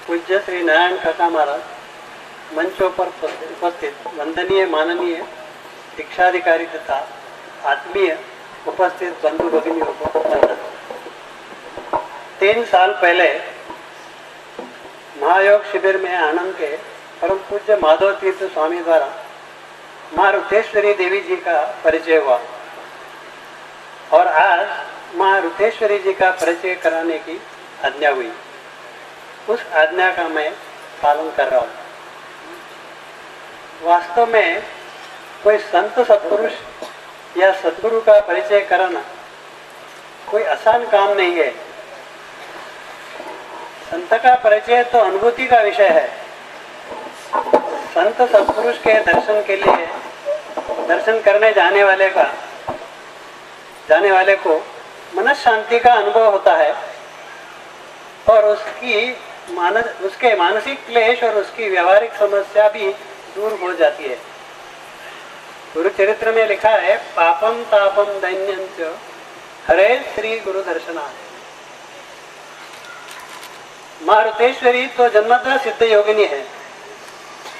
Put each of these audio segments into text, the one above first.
पूज्य श्री नारायण काका महाराज, मंचों पर उपस्थित वंदनीय माननीय दीक्षाधिकारी तथा आत्मीय उपस्थित बंधु भगिनियों को वंदन। 3 साल पहले महायोग शिविर में आनंद के परम पूज्य माधव तीर्थ स्वामी द्वारा माँ रुथेश्वरी देवी जी का परिचय हुआ और आज माँ रुथेश्वरी जी का परिचय कराने की आज्ञा हुई। उस आज्ञा का मैं पालन कर रहा हूँ। वास्तव में कोई संत सत्पुरुष या सद्गुरु का परिचय कराना कोई आसान काम नहीं है। संत का परिचय तो अनुभूति का विषय है। संत सत्पुरुष के दर्शन के लिए दर्शन करने जाने वाले को मन शांति का अनुभव होता है और उसके मानसिक क्लेश और उसकी व्यवहारिक समस्या भी दूर हो जाती है। गुरु चरित्र में लिखा है, पापम तापम दैन्यंच हरे श्री गुरु दर्शना। माँ रुथेश्वरी तो जन्मतः सिद्ध योगिनी है।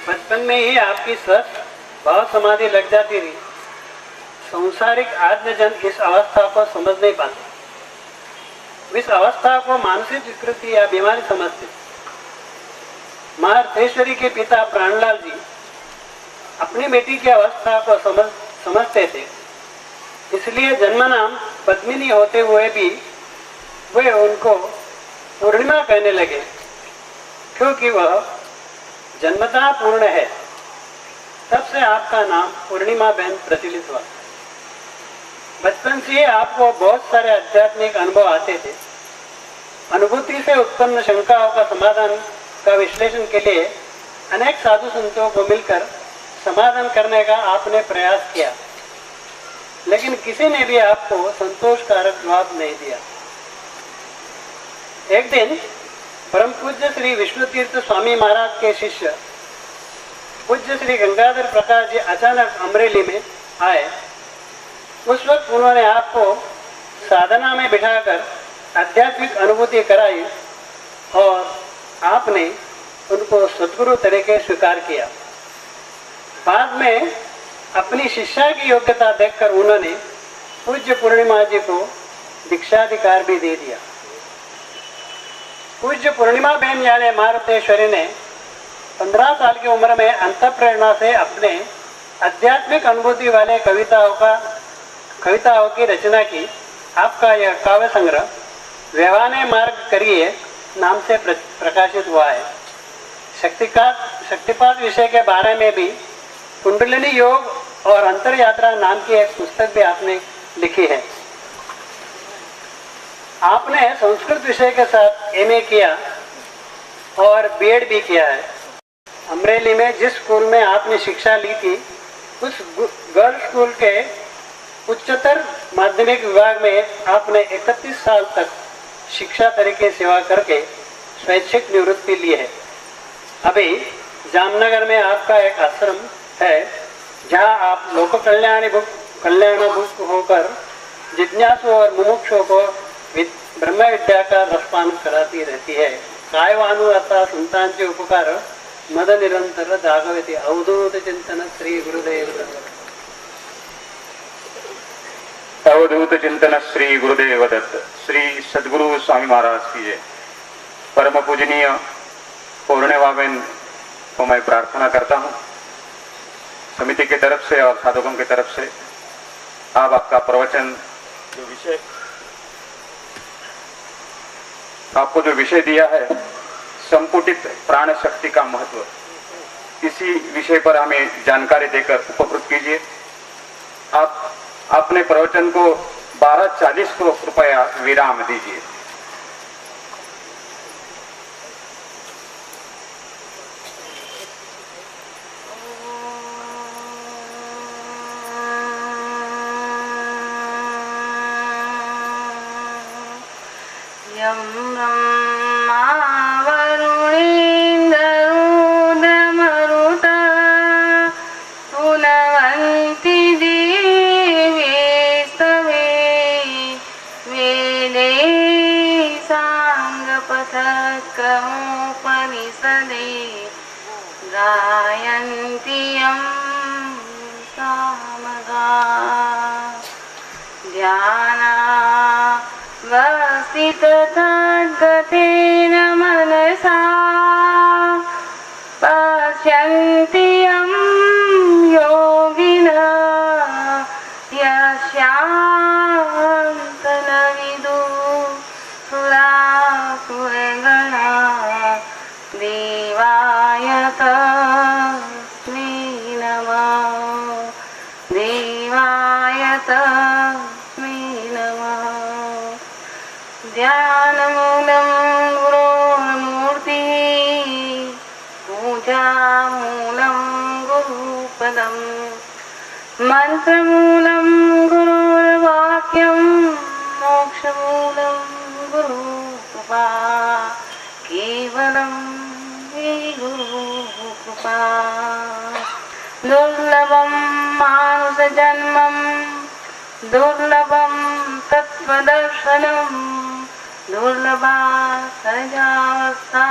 बचपन में ही आपकी स्वस्थ भाव समाधि लग जाती रही। संसारिक आद्यजन इस अवस्था को समझ नहीं पाते। इस अवस्था को मानसिक विकृति या बीमारी समझते। माँ रुथेश्वरी के पिता प्राणलाल जी अपनी बेटी की अवस्था को समझते थे, इसलिए जन्मनाम पद्मिनी होते हुए भी वे उनको पूर्णिमा कहने लगे, क्योंकि वह जन्मतः पूर्ण है। तब से आपका नाम पूर्णिमा बहन प्रचलित हुआ। बचपन से आपको बहुत सारे आध्यात्मिक अनुभव आते थे। अनुभूति से उत्पन्न शंकाओं का समाधान का विश्लेषण के लिए अनेक साधु संतों को मिलकर समाधान करने का आपने प्रयास किया, लेकिन किसी ने भी आपको संतोषकारक जवाब नहीं दिया। एक दिन परम पूज्य श्री विष्णु तीर्थ स्वामी महाराज के शिष्य पूज्य श्री गंगाधर प्रकाश जी अचानक अमरेली में आए। उस वक्त उन्होंने आपको साधना में बिठाकर आध्यात्मिक अनुभूति कराई और आपने उनको सद्गुरु तरीके स्वीकार किया। बाद में अपनी शिष्या की योग्यता देखकर उन्होंने पूज्य पूर्णिमा जी को दीक्षाधिकार भी दे दिया। पूज्य पूर्णिमा बहन यानी माँ रुथेश्वरी ने 15 साल की उम्र में अंतःप्रेरणा से अपने आध्यात्मिक अनुभूति वाले कविताओं की रचना की। आपका यह काव्य संग्रह व्यवाने मार्ग करिए नाम से प्रकाशित हुआ है। शक्तिपात विषय के बारे में भी कुंडलिनी योग और अंतर यात्रा नाम की एक पुस्तक भी आपने लिखी है। आपने संस्कृत विषय के साथ एमए किया और बीएड भी किया है। अमरेली में जिस स्कूल में आपने शिक्षा ली थी, उस गर्ल्स स्कूल के उच्चतर माध्यमिक विभाग में आपने 31 साल तक शिक्षा तरीके सेवा करके स्वैच्छिक निवृत्ति ली है। अभी जामनगर में आपका एक आश्रम है, जहां आप लोक कल्याणभुक होकर जिज्ञासु और मुमुक्षुओं को ब्रह्म विद्या का रसपान कराती रहती है। कायवानु अथा संतांचे उपकार मद निरंतर जागवती अवधूत चिंतन श्री गुरुदेव दत्त। अवधूत चिंतन श्री गुरुदेव दत्त। श्री सद्गुरु स्वामी महाराज की जय। परम पूजनीय पूर्णिमा बहन को मैं प्रार्थना करता हूँ, समिति की तरफ से और साधकों की तरफ से, आपका प्रवचन आपको जो विषय दिया है, संपुटित प्राण शक्ति का महत्व, इसी विषय पर हमें जानकारी देकर उपकृत कीजिए। आप अपने प्रवचन को 12:40 को कृपया विराम दीजिए। सांग सक्रमोपनिषदे गायन्ति यं सामगा ध्यानावस्थिततद्गतेन मनसा पश्यन्ति यं योगिनः यस्यान्तं न विदुः सुरासुरगणा देवाय तस्मै नमः देवाय तस्मै नमः ध्यानमूलं गुरोर्मूर्तिः पूजामूलं गुरुपदम् मन्त्रमूलं गुरुर्वाक्यं मोक्षमूलं गुरुकृपा केवलं गुरुकृपा दुर्लभं मानुषजन्मं दुर्लभं तत्त्वदर्शनं दुर्लभा सहजावस्था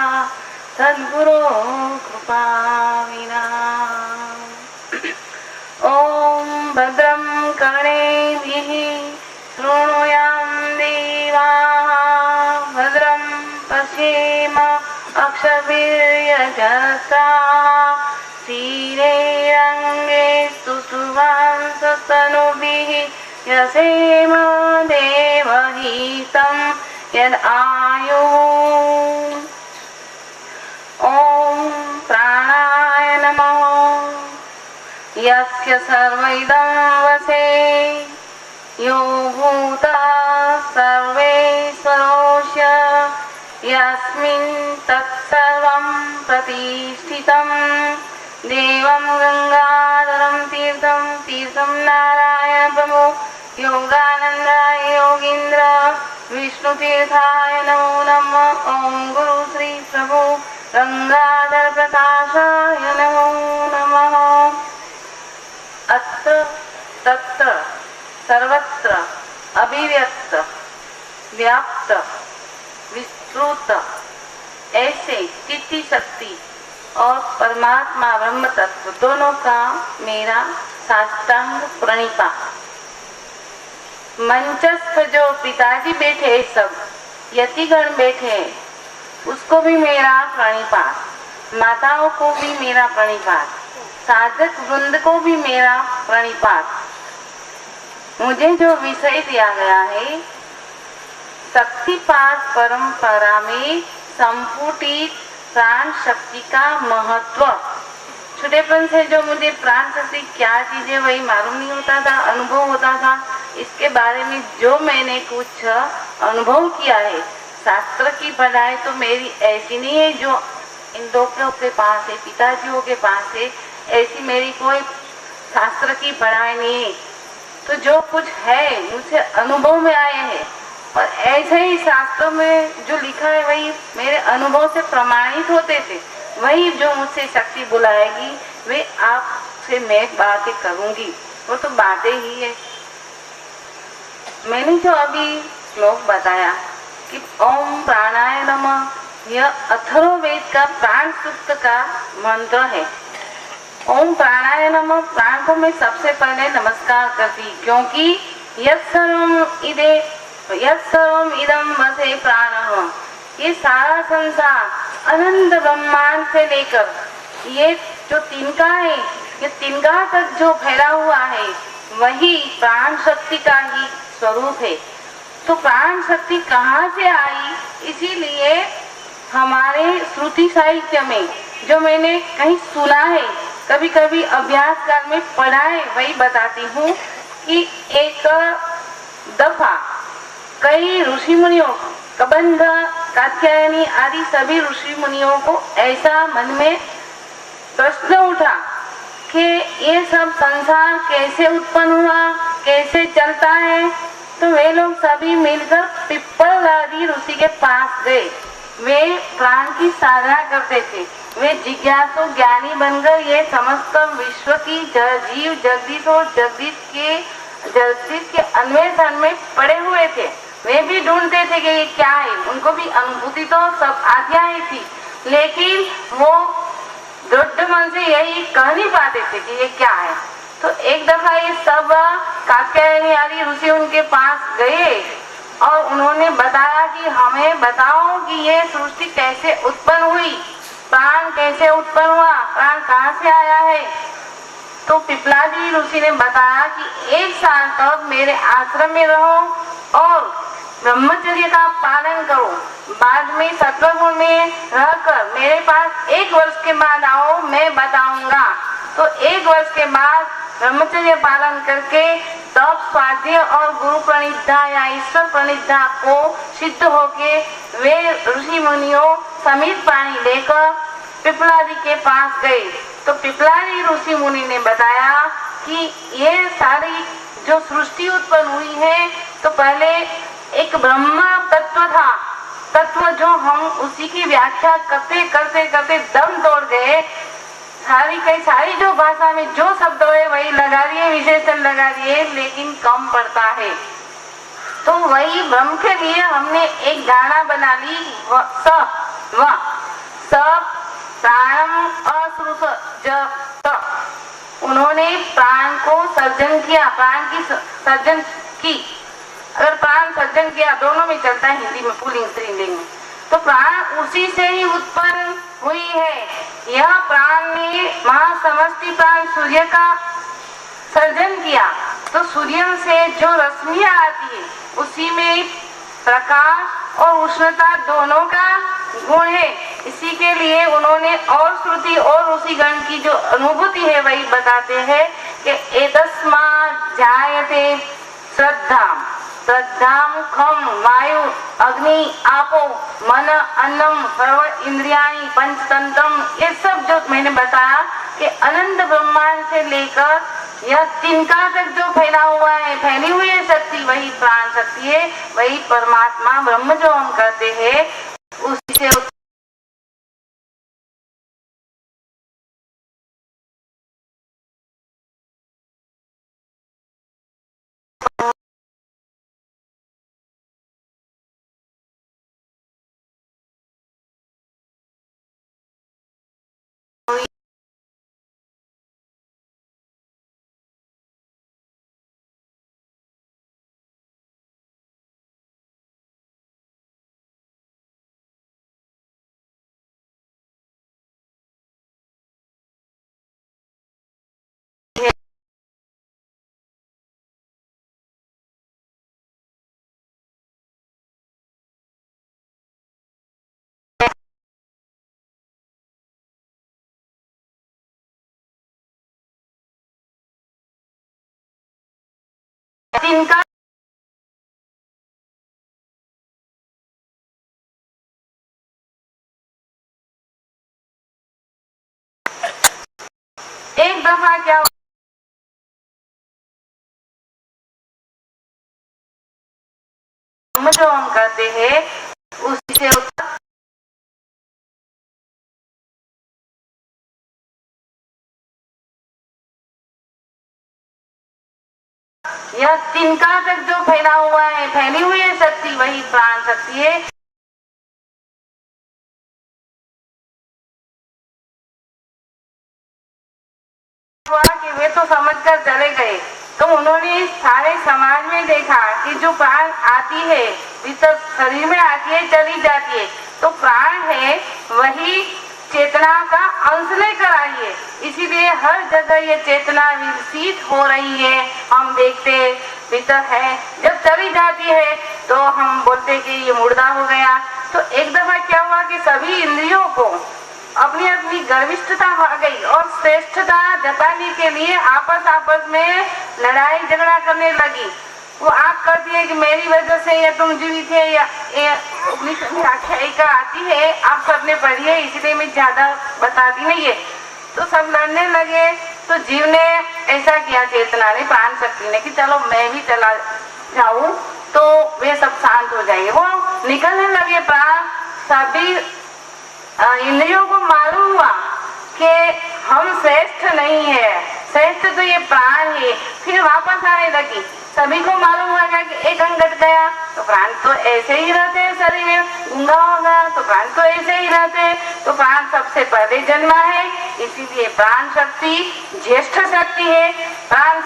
सद्गुरो कृपा विना ॐ भद्रं कर्णेभिः शृणुयाम देवाः भद्रं पश्येम अक्षभिर्यजत्राः स्थिरैरङ्गे सुषुवांसस्तनूभिः यसेम देवहितं यदायुः ॐ प्राणाय नमः यस्य सर्वइदं वसे यो भूता सर्वेश्वरोऽस्य यस्मिन् तत्सर्वं प्रतिष्ठितं देवं गंगाधरं तीर्थं नारायणप्रभो योगानन्दाय योगीन्द्र विष्णुतीर्थाय नमो नमः ॐ गुरु श्री प्रभु गंगाधर प्रकाशाय नमो नमः अत्र तत्र सर्वत्र अभिव्यक्त व्याप्त विस्तृत ऐसे चित्ती शक्ति और परमात्मा ब्रह्म तत्व दोनों का मेरा साष्टांग प्रणिपात। मंचस्थ जो पिताजी बैठे सब यतिगण बैठे उसको भी मेरा प्रणिपात, माताओं को भी मेरा प्रणिपात, साधक वृंद को भी मेरा प्रणिपात। मुझे जो विषय दिया गया है शक्तिपात परंपरा में संपुटित प्राण शक्ति का महत्व, छोटेपन से जो मुझे प्राण शक्ति क्या चीज है वही मालूम नहीं होता था, अनुभव होता था। इसके बारे में जो मैंने कुछ अनुभव किया है, शास्त्र की पढ़ाई तो मेरी ऐसी नहीं है जो इन लोगों के पास है, पिताजियों के पास है, ऐसी मेरी कोई शास्त्र की पढ़ाई नहीं है। तो जो कुछ है मुझे अनुभव में आए हैं और ऐसे ही शास्त्रों में जो लिखा है वही मेरे अनुभव से प्रमाणित होते थे। वही जो मुझसे शक्ति बुलाएगी वे आपसे मैं बातें करूंगी, वो तो बातें ही है। मैंने जो अभी श्लोक बताया कि ओम प्राणाय नमः, यह अथर्ववेद का प्राण सूक्त का मंत्र है। ओम प्राणाय नमः प्राण को मैं सबसे पहले नमस्कार करती, क्योंकि यत् सर्वम इदम वसे प्राणः, ये सारा संसार अनंत ब्रह्मांड से लेकर ये जो तिनका है, ये तिनका तक जो फैला हुआ है वही प्राण शक्ति का ही स्वरूप है। तो प्राण शक्ति कहाँ से आई, इसीलिए हमारे श्रुति साहित्य में जो मैंने कहीं सुना है, कभी कभी अभ्यास काल में पढ़ा है, वही बताती हूँ कि एक दफा कई ऋषि मुनियों, कबंध, कात्यायनी आदि सभी ऋषि मुनियों को ऐसा मन में प्रश्न उठा कि ये सब संसार कैसे उत्पन्न हुआ, कैसे चलता है। तो वे लोग सभी मिलकर पिप्पल आदि ऋषि के पास गए। वे प्राण की साधना करते थे, वे जिज्ञासु ज्ञानी बनकर ये समस्त विश्व की जीव जगदीश और जगदीश के अन्वेषण में पड़े हुए थे। वे भी ढूंढते थे कि ये क्या है। उनको भी अनुभूति तो सब आज्ञा ही थी, लेकिन वो दृढ़ मन से यही कह नहीं पाते थे कि ये क्या है। तो एक दफा ये सब कात्यायनी आदि ऋषि उनके पास गए और उन्होंने बताया कि हमें बताओ कि ये सृष्टि कैसे उत्पन्न हुई, प्राण कैसे उत्पन्न हुआ, प्राण कहाँ से आया है। तो पिपलादी ऋषि ने बताया कि 1 साल तक मेरे आश्रम में रहो और ब्रह्मचर्य का पालन करो, बाद में सत्वगुण में रहकर मेरे पास 1 वर्ष के बाद आओ, मैं बताऊंगा। तो 1 वर्ष के बाद ब्रह्मचर्य पालन करके तप स्वाध्याय और गुरु प्रणिधा या ईश्वर प्रणिधा को सिद्ध होके वे ऋषि मुनियों समित पानी लेकर पिपलादी के पास गए। तो पिपलादी ऋषि मुनि ने बताया कि ये सारी जो सृष्टि उत्पन्न हुई है, तो पहले एक ब्रह्म तत्व था, तत्व जो हम उसी की व्याख्या करते करते करते दम तोड़ गए। सारी जो भाषा में जो शब्द है वही लगा दिए, विशेषण लगा दिए, लेकिन कम पड़ता है। तो वही ब्रह्म के लिए हमने एक धारणा बना ली, प्राणम असृस ज। उन्होंने प्राण को सर्जन किया, प्राण की सर्जन की। अगर प्राण सर्जन किया, दोनों में चलता है हिंदी में, पुल्लिंग स्त्रीलिंग में, तो प्राण उसी से ही उत्पन्न हुई है। यह प्राण ने महासमष्टि प्राण सूर्य का सर्जन किया। तो सूर्य से जो रश्मियां आती है उसी में प्रकाश और उष्णता दोनों का गुण है। इसी के लिए उन्होंने और श्रुति और उसी गण की जो अनुभूति है वही बताते हैं कि एतस्मात् जायते श्रद्धा, श्रद्धामुखम वायु अग्नि आपो मन अन्नम सर्व इंद्रियाणि पंचतंत्रम। ये सब जो मैंने बताया कि अनंत ब्रह्मांड से लेकर यह तिनका तक जो फैला हुआ है, फैली हुई है शक्ति, वही प्राण शक्ति है, वही परमात्मा ब्रह्म जो हम कहते हैं उसी से तिनका एक दफा क्या जो हम कहते हैं उसी से यह तिनका तक जो फैला हुआ है, फैली हुई है शक्ति, वही प्राण शक्ति है। कि वे तो समझकर चले गए, तो उन्होंने सारे समाज में देखा कि जो प्राण आती है भीतर शरीर में आती है, चली जाती है, तो प्राण है वही चेतना का अंश लेकर आई है। इसीलिए हर जगह ये चेतना विकसित हो रही है। हम देखते भीतर है, जब चली जाती है तो हम बोलते कि ये मुर्दा हो गया। तो एक दफा क्या हुआ कि सभी इंद्रियों को अपनी अपनी गर्विष्ठता आ गई और श्रेष्ठता जताने के लिए आपस में लड़ाई झगड़ा करने लगी। वो आप कहती है कि मेरी वजह से या तुम जीवित है, या आख्यायिका आती है, आप सबने पढ़ी है, इसलिए मैं ज्यादा बताती नहीं है। तो सब लड़ने लगे, तो जीव ने ऐसा किया, चेतना ने, प्राण शक्ति ने, कि चलो मैं भी चला जाऊं तो वे सब शांत हो जाएंगे। वो निकलने लगे प्राण। सभी इंद्रियों को मालूम हुआ कि हम श्रेष्ठ नहीं है, श्रेष्ठ तो ये प्राण है। फिर वापस आने लगी, सभी को मालूम होगा कि एक अंग घट गया तो प्राण तो ऐसे ही रहते हैं, शरीर में गूंगा होगा तो प्राण तो ऐसे ही रहते हैं। तो प्राण सबसे पहले जन्मा है, इसीलिए प्राण शक्ति ज्येष्ठ शक्ति है। प्राण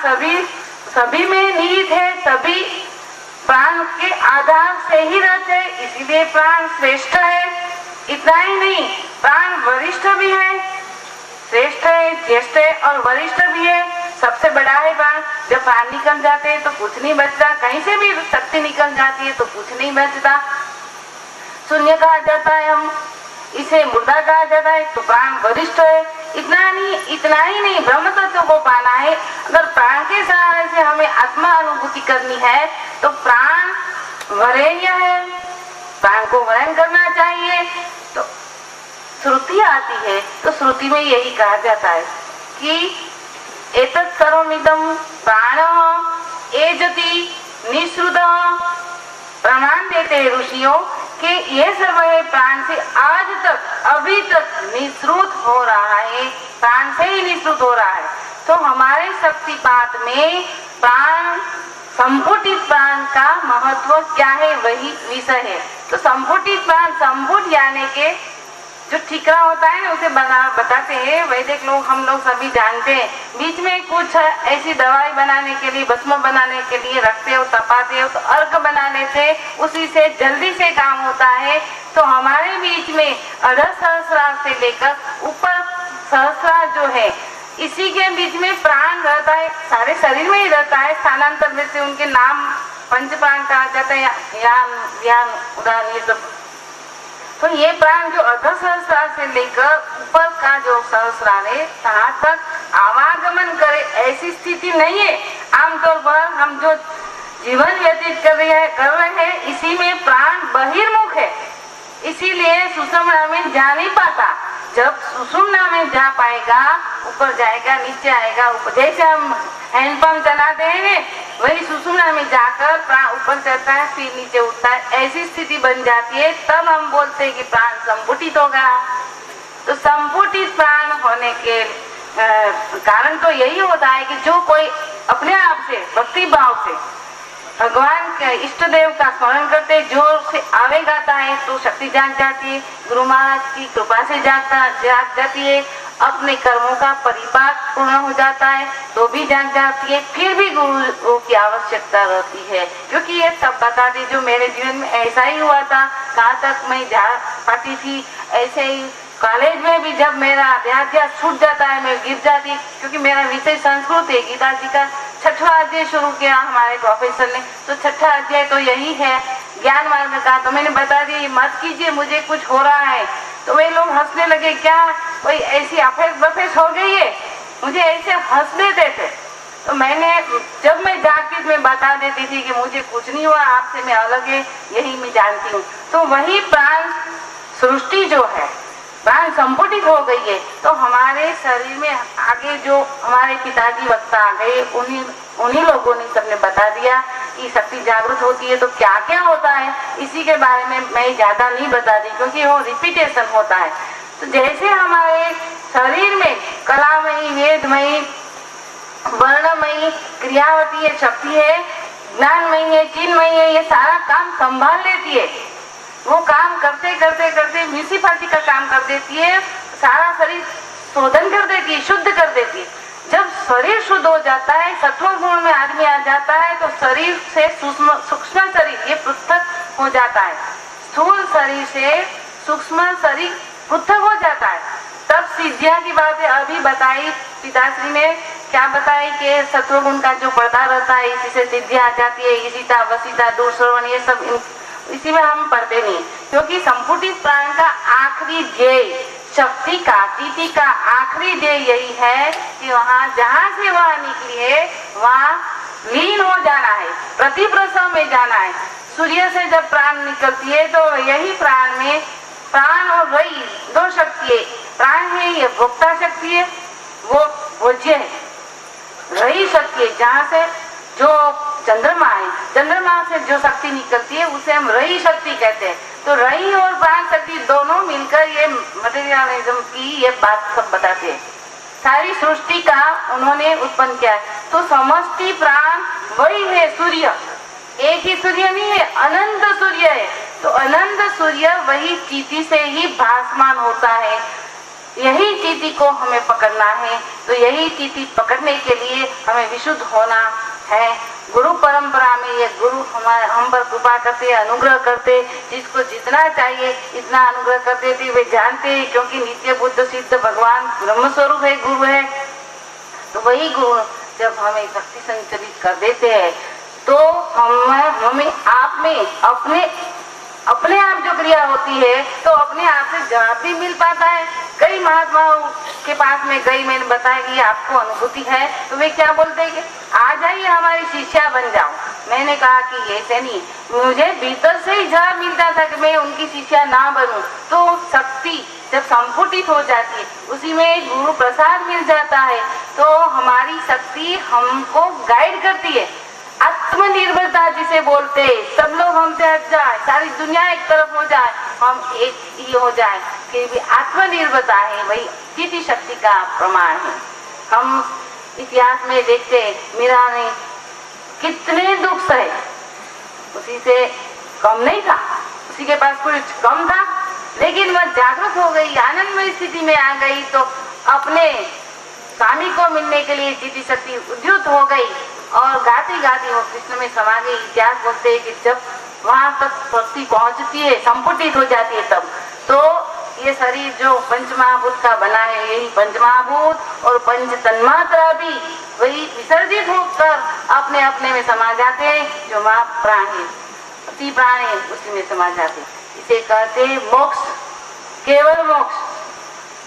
सभी में निहित है, सभी प्राण के आधार से ही रहते हैं, इसीलिए प्राण श्रेष्ठ है। इतना ही नहीं, प्राण वरिष्ठ भी है, श्रेष्ठ है, ज्येष्ठ है और वरिष्ठ भी है। सबसे बड़ा है प्राण। जब प्राण निकल जाते हैं तो कुछ नहीं बचता, कहीं से भी शक्ति निकल जाती है तो कुछ नहीं बचता। शून्य कहा जाता है, हम इसे मुर्दा कहा जाता है। तो प्राण वरिष्ठ है। इतना ही नहीं, ब्रह्म तत्व को पाना है। अगर प्राण के सहारे से हमें आत्मा अनुभूति करनी है तो प्राण वरेण्य है, प्राण को वरण करना चाहिए। तो श्रुति आती है, तो श्रुति में यही कहा जाता है कि एतत् सर्वमिदं प्राणः एजति निःसृतः। प्रमाण देते हैं ऋषियों कि ये सब है प्राण से आज तक अभी तक निःसृत हो रहा है, प्राण से ही निःसृत हो रहा है। तो हमारे शक्तिपात में प्राण, संपुटित प्राण का महत्व क्या है, वही विषय है। तो संपुटित प्राण, संपुट यानी के जो ठीकरा होता है ना, उसे बताते हैं वैदिक लोग, हम लोग सभी जानते हैं। बीच में कुछ ऐसी दवाई बनाने के लिए, भस्म बनाने के लिए रखते हो, तपाते हो तो अर्क बना लेते, उसी से जल्दी से काम होता है। तो हमारे बीच में अध सहस्रार से लेकर ऊपर सहस्रार जो है, इसी के बीच में प्राण रहता है, सारे शरीर में ही रहता है। स्थानांतर में से उनके नाम पंच प्राण कहा जाता है, यान उदान ये सब। तो ये प्राण जो अध सहस्रार से लेकर ऊपर का जो सहस्रार है, वहां तक आवागमन करे ऐसी स्थिति नहीं है। आमतौर पर हम जो जीवन व्यतीत कर रहे हैं इसी में प्राण बहिर्मुख है, इसीलिए सुषुम्ना में जा नहीं पाता। जब सुषुम्ना में जा पाएगा, ऊपर जाएगा, नीचे आएगा, ऊपर जैसे हम हैंडपंप चलाते हैं वही सुषुम्ना में जाकर प्राण ऊपर चढ़ता है, फिर नीचे उठता है, ऐसी स्थिति बन जाती है। तब हम बोलते हैं कि प्राण संपुटित हो गया। तो संपुटित प्राण होने के कारण तो यही होता है कि जो कोई अपने आप से भक्ति भाव से भगवान के इष्ट देव का स्मरण करते जोर से आवे गाता है तो शक्ति जाग जाती है। गुरु महाराज की कृपा से जाग जाती है। अपने कर्मों का परिपाक पूर्ण हो जाता है तो भी जाग जाती है। फिर भी गुरु की आवश्यकता रहती है, क्योंकि ये सब बताते जो मेरे जीवन में ऐसा ही हुआ था। कहाँ तक मैं जा पाती थी, ऐसे ही कॉलेज में भी जब मेरा अध्याय छूट जाता है मैं गिर जाती, क्योंकि मेरा विषय संस्कृत है। गीता जी का 6वां अध्याय शुरू किया हमारे प्रोफेसर ने, तो 6वां अध्याय तो यही है ज्ञान मार्ग का। तो मैंने बता दिया मत कीजिए, मुझे कुछ हो रहा है। तो वे लोग हंसने लगे, क्या कोई ऐसी अफेस बफेस हो गई है, मुझे ऐसे हंस देते थे। तो मैंने जब मैं जागती मैं बता देती थी कि मुझे कुछ नहीं हुआ, आपसे मैं अलग है, यही मैं जानती हूँ। तो वही प्राण सृष्टि जो है, प्राण संपुटित हो गई है। तो हमारे शरीर में आगे जो हमारे पिताजी वक्ता आ गए, उन्हीं लोगों ने सबने बता दिया कि शक्ति जागृत होती है तो क्या क्या होता है। इसी के बारे में मैं ज्यादा नहीं बताती, क्योंकि वो रिपीटेशन होता है। तो जैसे हमारे शरीर में कलामयी, वेदमयी, वर्णमयी, क्रियावती है, शक्ति है, ज्ञानमयी है, चिन्हमयी है, ये सारा काम संभाल लेती है। वो काम करते करते करते म्यूनिसिपालिटी का काम कर देती है, सारा शरीर शोधन कर देती है, शुद्ध कर देती है। जब शरीर शुद्ध हो जाता है, सत्व गुण में आदमी आ जाता है, तो शरीर से सूक्ष्म शरीर ये पृथक हो जाता है। स्थूल शरीर से सूक्ष्म शरीर पृथक हो जाता है। तब सिद्धियां की बातें अभी बताई पिताश्री ने, क्या बताई कि सत्व गुण का जो पर्दा रहता है इसी से सिद्धियां आ जाती है। इसीता वसीता दूर श्रवण ये सब इसी में हम पढ़ते नहीं, क्योंकि संपुटित प्राण का आखिरी ध्येय, शक्ति का स्थिति का आखिरी ध्येय यही है कि वहाँ जहाँ से वह निकली है वहाँ लीन हो जाना है, प्रतिप्रसव में जाना है। सूर्य से जब प्राण निकलती है तो यही प्राण में प्राण और रई दो शक्ति है। प्राण है ये भोक्ता शक्ति है, वो भोज्य है। रई शक्ति है जहाँ से जो चंद्रमा है, चंद्रमा से जो शक्ति निकलती है उसे हम रई शक्ति कहते हैं। तो रई और प्राण शक्ति दोनों मिलकर ये मटेरियलिज्म की ये बात सब बताते हैं। सारी सृष्टि का उन्होंने उत्पन्न किया है। तो समष्टि प्राण वही है सूर्य, एक ही सूर्य नहीं है, अनंत सूर्य है। तो अनंत सूर्य वही चीटी से ही भासमान होता है। यही चीटी को हमें पकड़ना है। तो यही चीटी पकड़ने के लिए हमें विशुद्ध होना है। गुरु परंपरा में ये गुरु हम पर कृपा करते, अनुग्रह करते, जिसको जितना चाहिए इतना अनुग्रह करते थे। वे जानते हैं क्योंकि नित्य बुद्ध सिद्ध भगवान ब्रह्म स्वरूप है, गुरु है। तो वही गुरु जब हमें शक्ति संचरित कर देते हैं तो हमें आप में अपने आप जो क्रिया होती है तो अपने आप से जवाब भी मिल पाता है। कई महात्माओं के पास में गई, मैंने बताया कि आपको अनुभूति है, तो वे क्या बोलते हैं कि आ जाइए हमारी शिष्या बन जाओ। मैंने कहा कि ऐसे नहीं, मुझे भीतर से ही जवाब मिलता था कि मैं उनकी शिष्या ना बनूं। तो शक्ति जब संपुटित हो जाती है उसी में गुरु प्रसाद मिल जाता है। तो हमारी शक्ति हमको गाइड करती है। आत्मनिर्भरता जिसे बोलते हैं, सब लोग हमसे हट जाए, सारी दुनिया एक तरफ हो जाए, हम एक ही हो जाए, फिर भी आत्मनिर्भरता है, वही चीटी शक्ति का प्रमाण है। हम इतिहास में देखते हैं मीरा ने कितने दुख सहे, उसी से कम नहीं था, उसी के पास कुछ कम था, लेकिन वह जागरूक हो गई, आनंदमय स्थिति में आ गई। तो अपने स्वामी को मिलने के लिए चीटी शक्ति उद्युत हो गई और गाती गाती वो कृष्ण में समा गई। इतिहास बोलते हैं कि जब वहां तक शक्ति पहुंचती है, संपुटित हो जाती है, तब तो ये शरीर जो पंचमहाभूत का बना है, यही पंचमहाभूत और पंच तन्मात्रा भी वही विसर्जित होकर अपने अपने में समा जाते हैं। जो माँ प्राण है, अति प्राण है, उसी में समा जाते हैं। इसे कहते हैं मोक्ष, केवल मोक्ष।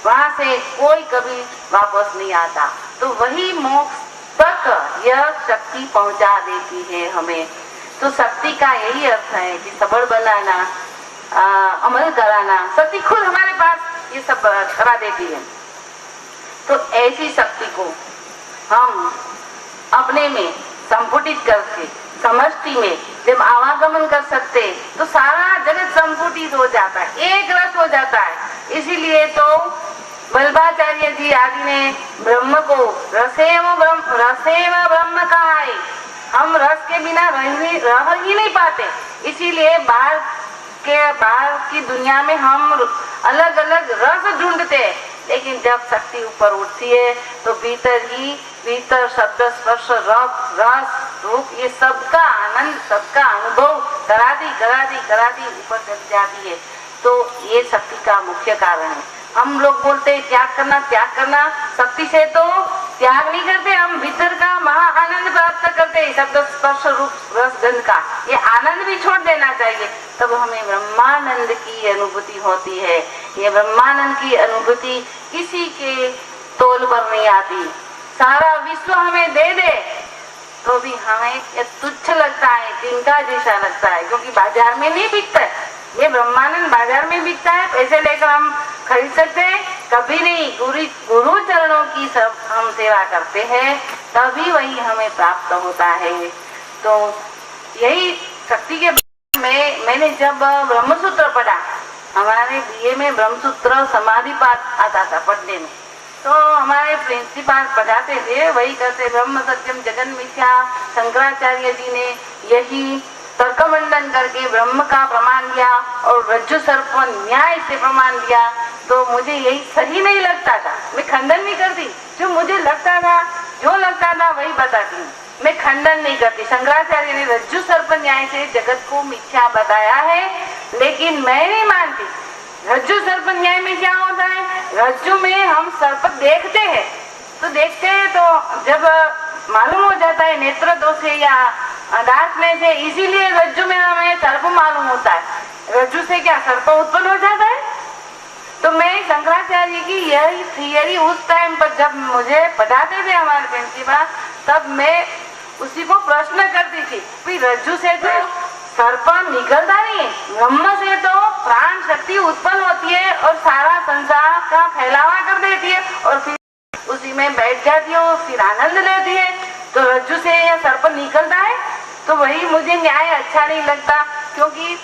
वहां से कोई कभी वापस नहीं आता। तो वही मोक्ष तक यह शक्ति पहुंचा देती है हमें। तो शक्ति का यही अर्थ है कि सबल बनाना, अमल कराना। शक्ति खुद हमारे पास ये सब करा देती है। तो ऐसी शक्ति को हम अपने में संपुटित करके समष्टि में जब आवागमन कर सकते तो सारा जगत संपुटित हो जाता है, एक रस हो जाता है। इसीलिए तो वल्लभाचार्य जी आदि ने ब्रह्म को रसेव ब्रह्म कहा है। हम रस के बिना रह ही नहीं पाते। इसीलिए बाहर की दुनिया में हम अलग अलग रस ढूंढते हैं, लेकिन जब शक्ति ऊपर उठती है तो भीतर शब्द स्पर्श रस रूप ये सबका आनंद, सबका अनुभव कराती ऊपर चली जाती है। तो ये शक्ति का मुख्य कारण है। हम लोग बोलते हैं त्याग करना, शक्ति से तो त्याग नहीं करते, हम भीतर का महा आनंद प्राप्त करते हैं, शब्द स्पर्श रूप रस गंध का ये आनंद भी छोड़ देना चाहिए, तब हमें ब्रह्मानंद की अनुभूति होती है। ये ब्रह्मानंद की अनुभूति किसी के तोल पर नहीं आती। सारा विश्व हमें दे दे तो भी हमें ये तुच्छ लगता है, तिनका जैसा लगता है, क्योंकि बाजार में नहीं बिकता है। ये ब्रह्मानंद बाजार में बिकता है, पैसे लेकर हम खरीद सकते हैं, कभी नहीं। गुरु चरणों की सब हम सेवा करते हैं तभी वही हमें प्राप्त होता है। तो यही शक्ति के में मैंने जब ब्रह्मसूत्र पढ़ा, हमारे बीए में ब्रह्मसूत्र समाधि पाठ आता था पढ़ने में, तो हमारे प्रिंसिपल पढ़ाते थे, वही कहते ब्रह्म सत्यम जगन मिथ्या। शंकराचार्य जी ने यही तर्कमंडन करके ब्रह्म का प्रमाण दिया और रज्जु सर्प न्याय से प्रमाण दिया। तो मुझे यही सही नहीं लगता था, मैं खंडन नहीं करती, जो मुझे लगता था वही बताती हूँ, मैं खंडन नहीं करती। शंकराचार्य ने रज्जु सर्प न्याय से जगत को मिथ्या बताया है, लेकिन मैं नहीं मानती। रज्जु सर्प न्याय में क्या होता है, रज्जु में हम सर्प देखते हैं तो जब मालूम हो जाता है नेत्र दोष है या डार्कनेस है, इसीलिए रज्जु में हमें सर्प मालूम होता है। रज्जु से क्या सर्प उत्पन्न हो जाता है। तो मैं शंकराचार्य की यही थियरी उस टाइम पर जब मुझे पढ़ाते थे हमारे प्रिंसिपल, तब मैं उसी को प्रश्न करती थी कि रज्जु से तो सर्प निकलता नहीं है, ब्रह्म से तो प्राण शक्ति उत्पन्न होती है और सारा संसार का फैलावा कर देती है और फिर उसी में बैठ जाती है और फिर आनंद लेती है। तो रज्जु से यह सर्प निकलता है। तो वही मुझे न्याय अच्छा नहीं लगता, क्योंकि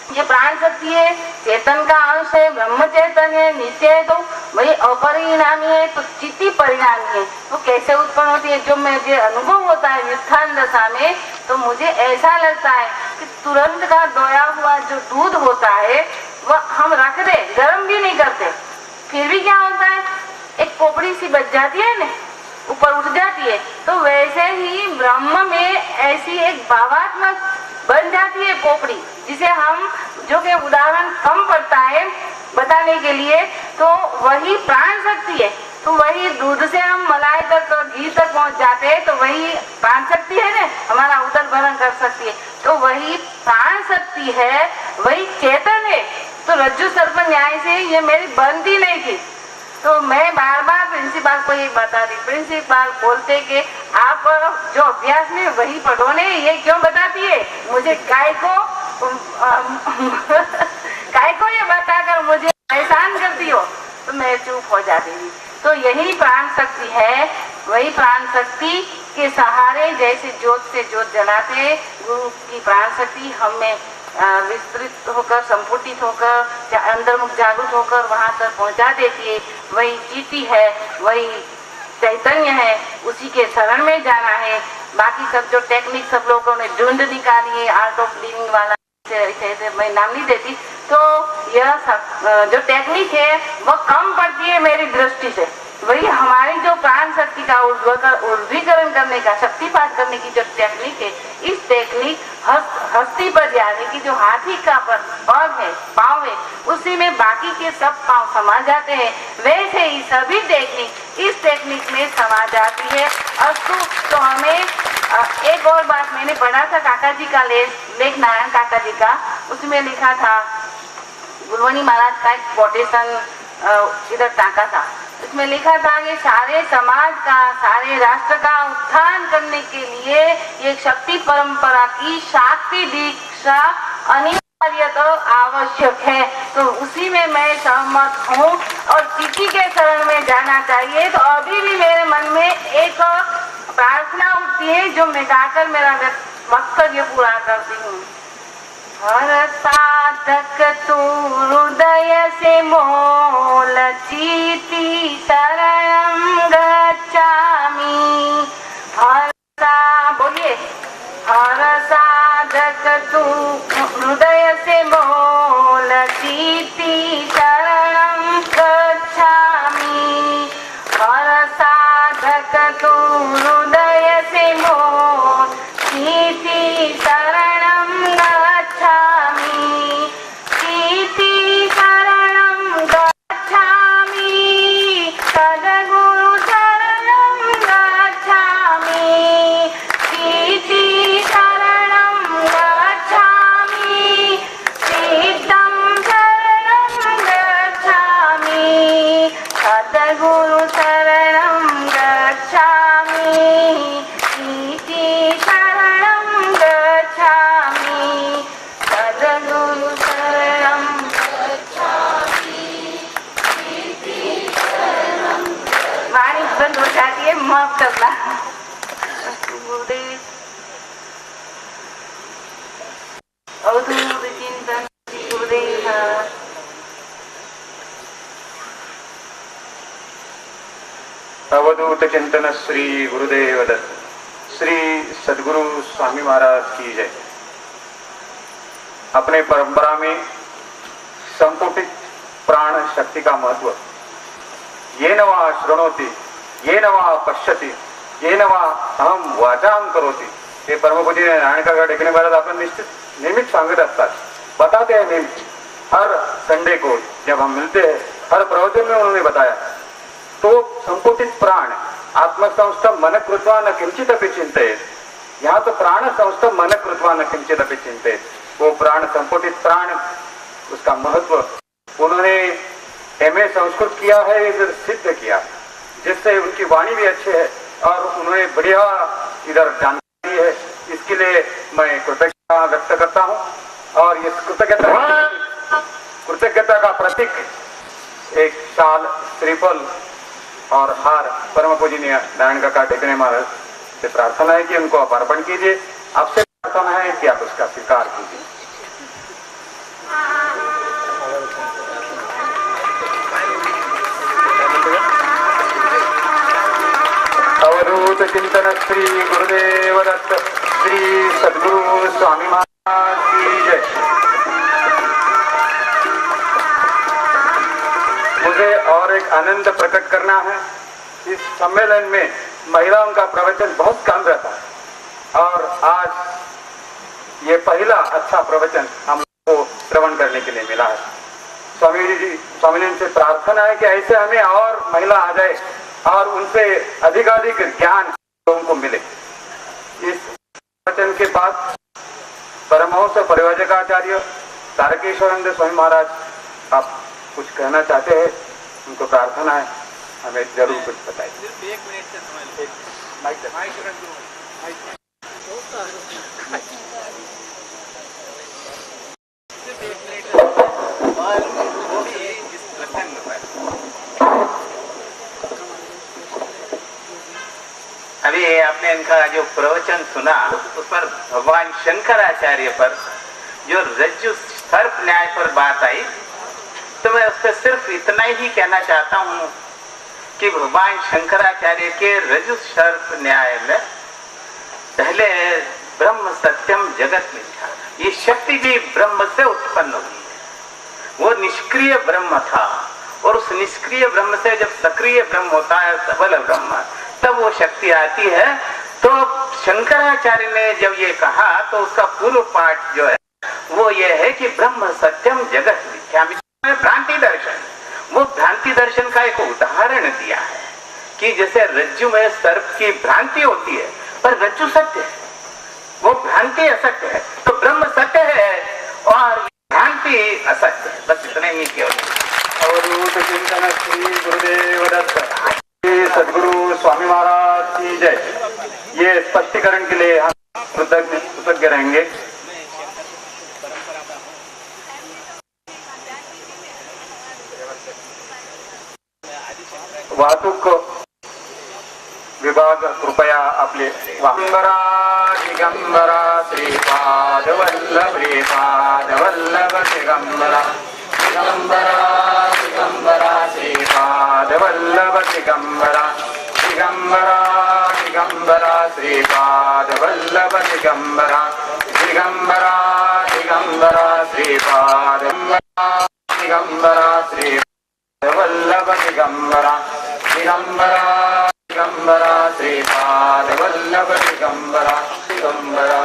ये प्राण शक्ति है, चेतन का अंश है, ब्रह्म चेतन है, नित्य है, तो वही अपरिणामी है, तो चित्ती परिणामी है। तो कैसे उत्पन्न होती है? जो मुझे अनुभव होता है व्युत्थान दशा में, तो मुझे ऐसा लगता है कि तुरंत का दोया हुआ जो दूध होता है वह हम रख दे, गर्म भी नहीं करते, फिर भी क्या होता है, एक पोपड़ी सी बच जाती है ना, ऊपर उठ जाती है। तो वैसे ही ब्रह्म में ऐसी एक भावात्मक बन जाती है पोपड़ी, जिसे हम, जो कि उदाहरण कम पड़ता है बताने के लिए, तो वही प्राण शक्ति है। तो वही दूध से हम मलाई तक और घी तक पहुंच जाते हैं, तो वही प्राण शक्ति है ना, हमारा उदर भरण कर सकती है। तो वही प्राण शक्ति है, वही चेतन है। तो रज्जु सर्प न्याय से ये मेरी बनती नहीं थी। तो मैं बार बार प्रिंसिपल को ये बता रही, प्रिंसिपल बोलते कि आप जो अभ्यास में वही पढ़ो ने, ये क्यों बताती है मुझे, काय को ये बताकर मुझे परेशान करती हो। तो मैं चुप हो जाती थी। तो यही प्राण शक्ति है, वही प्राण शक्ति के सहारे जैसे ज्योत से ज्योत जलाते, गुरु की प्राण शक्ति हमें विस्तृत होकर, संपुटित होकर, अंतर्मुख जागृत होकर वहां तक पहुंचा देती है। वही चीटी है, वही चैतन्य है, उसी के शरण में जाना है। बाकी सब जो टेक्निक सब लोगों ने ढूंढ निकाली है, आर्ट ऑफ लिविंग वाला, ऐसे मैं नाम नहीं देती, तो यह सब जो टेक्निक है वह कम पड़ती है मेरी दृष्टि से। वही हमारी जो प्राण शक्ति का ऊर्ध्वीकरण करने का, शक्तिपात करने की जो टेक्निक है, इस टेक्निक हस्ती पर यानी कि जो हाथी का पग है, पाँव है, उसी में बाकी के सब पाँव समा जाते हैं। वैसे ही सभी टेक्निक इस टेक्निक में समा जाती है। अस्तु। तो हमें एक और बात मैंने पढ़ा था, काका जी का लेख नारायण काका जी का, उसमें लिखा था, गुरुवानी महाराज का एक कोटेशन इधर टाका था, इसमें लिखा था कि सारे समाज का, सारे राष्ट्र का उत्थान करने के लिए एक शक्ति परंपरा की शाक्ति दीक्षा अनिवार्य तो आवश्यक है। तो उसी में मैं सहमत हूँ और चिट्ठी के शरण में जाना चाहिए। तो अभी भी मेरे मन में एक प्रार्थना उठती है जो मैं गाकर मेरा वक्तव्य पूरा करती हूँ। हर साधक तू हृदय से मोल चीति शरणं गच्छामि। बोलिए, हर साधक तू हृदय से मोल चीति शरणं गच्छामि। हर साधक तू हृदय से मोल चीति शरणं गच्छामि। चीति शरणं गच्छामि। सद्गुरु शरणं गच्छामि। चीति शरणं गच्छामि। सिद्धं शरणं गच्छामि। सद्गुरु शरणं गच्छामि। चीति शरणं गच्छामि। सद्गुरु शरणं गच्छामि। वाणी बंद हो जाती है, माफ करना। गुरुदेव अवधूत चिंतन गुरुदेव। अवधूत चिंतन श्री गुरुदेव दत्त। श्री सदगुरु स्वामी महाराज की जय। अपने परंपरा में संपुटित प्राण शक्ति का महत्व, ये नवा शृणोति, ये नवा पश्यति, ये नवा अहम वाचाम करोति, हे परमपूज्य नारायण काका टेकणे महाराज आपण नियमित सांगत असतात, बताते हैं नियमित। हर संडे को जब हम मिलते हैं, हर प्रवचन में उन्होंने बताया। तो संपुटित प्राण आत्मसंस्थ मन कृत्वा न किंचित अपि चिंतयेत। यहाँ तो प्राण संस्थ मन कृत्वा न किंचित अपि चिंतयेत। वो प्राण, संपुटित प्राण, उसका महत्व उन्होंने MA संस्कृत किया है, इधर सिद्ध किया, जिससे उनकी वाणी भी अच्छी है और उन्होंने बढ़िया इधर जानकारी है। इसके लिए मैं कृतज्ञता व्यक्त करता हूँ। और इस कृतज्ञता का प्रतीक एक शाल, श्रीफल और हार परम पूजनीय नारायण काका टेकणे महाराज से प्रार्थना है कि उनको आप अर्पण कीजिए। आपसे प्रार्थना है कि आप उसका स्वीकार कीजिए। चिंतन श्री गुरुदेव दत्त श्री सद्गुरु स्वामी महाराज की जय। मुझे और एक आनंद प्रकट करना है। इस सम्मेलन में महिलाओं का प्रवचन बहुत कम रहता है और आज ये पहला अच्छा प्रवचन हम लोग को श्रवण करने के लिए मिला है। स्वामी जी से प्रार्थना है कि ऐसे हमें और महिला आ जाए और उनसे अधिकाधिक ज्ञान लोगों को मिले। इस वचन के बाद परमहंस परिव्राजकाचार्य तारकेश्वरानंद स्वामी महाराज आप कुछ कहना चाहते हैं, उनको प्रार्थना है हमें जरूर कुछ बताइए। अभी आपने इनका जो प्रवचन सुना उस पर भगवान शंकराचार्य पर जो रज्जु सर्प न्याय पर बात आई, तो मैं उस पर सिर्फ इतना ही कहना चाहता हूँ कि भगवान शंकराचार्य के रज्जु सर्प न्याय में पहले ब्रह्म सत्यम जगत मिथ्या, ये शक्ति भी ब्रह्म से उत्पन्न हुई है। वो निष्क्रिय ब्रह्म था और उस निष्क्रिय ब्रह्म से जब सक्रिय ब्रह्म होता है, सबल ब्रह्म, तब वो शक्ति आती है। तो शंकराचार्य ने जब ये कहा तो उसका पूर्व पाठ जो है वो ये है कि ब्रह्म सत्यम जगत मिथ्या, भ्रांति दर्शन। वो भ्रांति दर्शन का एक उदाहरण दिया है कि जैसे रज्जु में सर्प की भ्रांति होती है पर रज्जु सत्य है, वो भ्रांति असत्य है, तो ब्रह्म सत्य है और भ्रांति असत्य है। बस इतने ही केवल। अवधूत चिंतन श्री गुरुदेव दत्त श्री सद्गुरु स्वामी महाराज की जय। ये स्पष्टीकरण के लिए हम कृतज्ञ रहेंगे। वाहतूक विभाग कृपया आपले दिगंबरा दिगंबरा श्रीपाद वल्लभ दिगंबरा दिगंबरा दिगंबरा श्रीपाद वल्लभ दिगंबरा दिगंबरा दिगंबरा श्रीपाद वल्लभ दिगंबरा दिगंबरा दिगंबरा श्रीपाद दिगंबरा श्री वल्लभ दिगंबरा दिगंबरा दिगंबरा श्रीपाद वल्लभ दिगंबरा दिगंबरा।